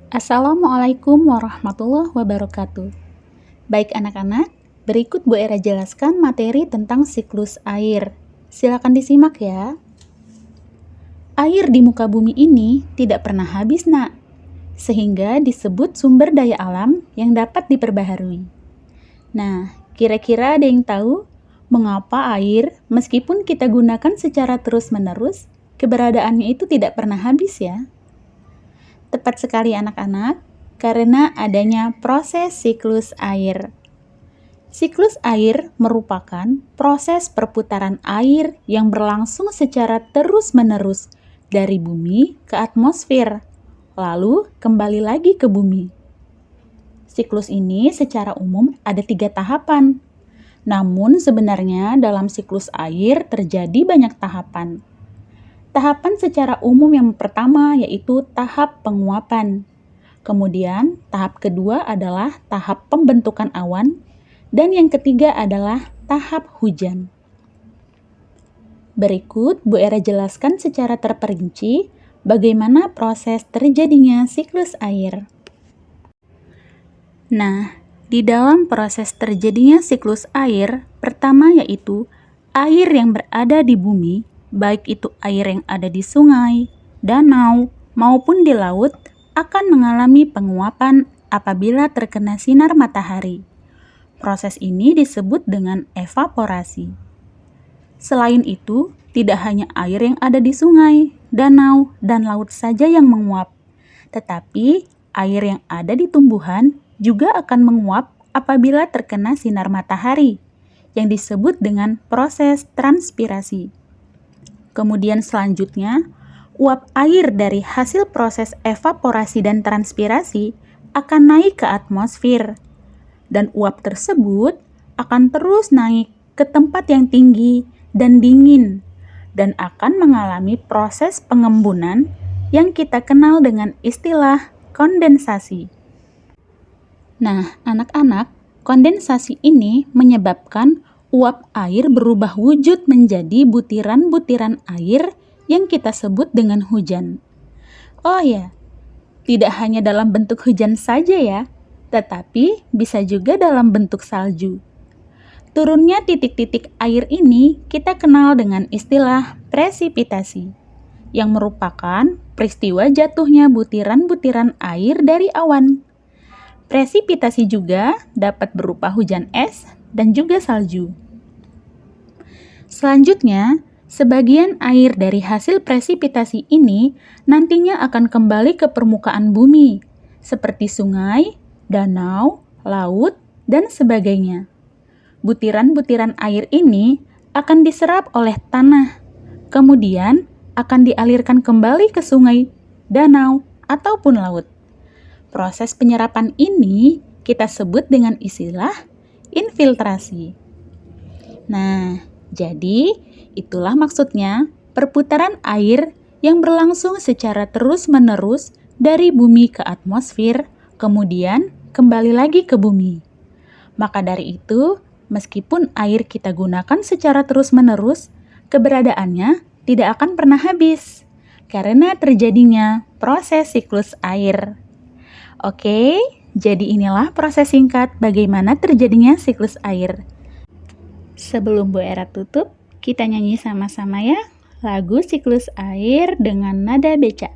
Assalamualaikum warahmatullahi wabarakatuh. Baik anak-anak, berikut Bu Era jelaskan materi tentang siklus air. Silakan disimak ya. Air di muka bumi ini tidak pernah habis, Nak. Sehingga disebut sumber daya alam yang dapat diperbaharui. Nah, kira-kira ada yang tahu mengapa air, meskipun kita gunakan secara terus-menerus, keberadaannya itu tidak pernah habis ya? Tepat sekali anak-anak, karena adanya proses siklus air. Siklus air merupakan proses perputaran air yang berlangsung secara terus-menerus dari bumi ke atmosfer, lalu kembali lagi ke bumi. Siklus ini secara umum ada 3 tahapan. Namun sebenarnya dalam siklus air terjadi banyak tahapan. Tahapan secara umum yang pertama yaitu tahap penguapan. Kemudian tahap kedua adalah tahap pembentukan awan. Dan yang ketiga adalah tahap hujan. Berikut Bu Era jelaskan secara terperinci bagaimana proses terjadinya siklus air. Nah, di dalam proses terjadinya siklus air, pertama yaitu air yang berada di bumi, baik itu air yang ada di sungai, danau, maupun di laut, akan mengalami penguapan apabila terkena sinar matahari. Proses ini disebut dengan evaporasi. Selain itu, tidak hanya air yang ada di sungai, danau, dan laut saja yang menguap, tetapi air yang ada di tumbuhan juga akan menguap apabila terkena sinar matahari, yang disebut dengan proses transpirasi. Kemudian selanjutnya, uap air dari hasil proses evaporasi dan transpirasi akan naik ke atmosfer. Dan uap tersebut akan terus naik ke tempat yang tinggi dan dingin dan akan mengalami proses pengembunan yang kita kenal dengan istilah kondensasi. Nah, anak-anak, kondensasi ini menyebabkan uap air berubah wujud menjadi butiran-butiran air yang kita sebut dengan hujan. Oh ya, tidak hanya dalam bentuk hujan saja ya, tetapi bisa juga dalam bentuk salju. Turunnya titik-titik air ini kita kenal dengan istilah presipitasi, yang merupakan peristiwa jatuhnya butiran-butiran air dari awan. Presipitasi juga dapat berupa hujan es dan juga salju. Selanjutnya, sebagian air dari hasil presipitasi ini nantinya akan kembali ke permukaan bumi, seperti sungai, danau, laut, dan sebagainya. Butiran-butiran air ini akan diserap oleh tanah, kemudian akan dialirkan kembali ke sungai, danau, ataupun laut. Proses penyerapan ini kita sebut dengan istilah infiltrasi. Nah, jadi itulah maksudnya perputaran air yang berlangsung secara terus-menerus dari bumi ke atmosfer, kemudian kembali lagi ke bumi. Maka dari itu, meskipun air kita gunakan secara terus-menerus, keberadaannya tidak akan pernah habis karena terjadinya proses siklus air. Oke, jadi inilah proses singkat bagaimana terjadinya siklus air. Sebelum Bu Era tutup, kita nyanyi sama-sama ya lagu siklus air dengan nada beca.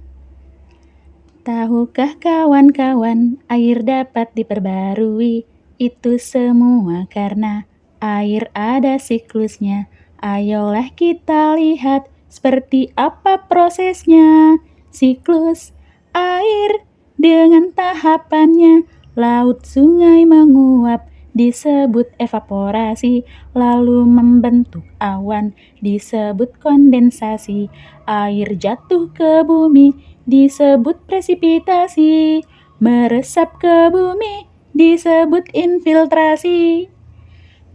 Tahukah kawan-kawan, air dapat diperbarui, itu semua karena air ada siklusnya. Ayolah kita lihat seperti apa prosesnya. Siklus air dengan tahapannya, laut sungai menguap, disebut evaporasi, lalu membentuk awan, disebut kondensasi, air jatuh ke bumi, disebut presipitasi, meresap ke bumi, disebut infiltrasi.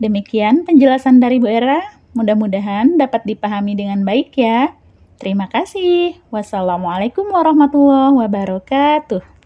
Demikian penjelasan dari Bu Era, mudah-mudahan dapat dipahami dengan baik ya. Terima kasih. Wassalamualaikum warahmatullahi wabarakatuh.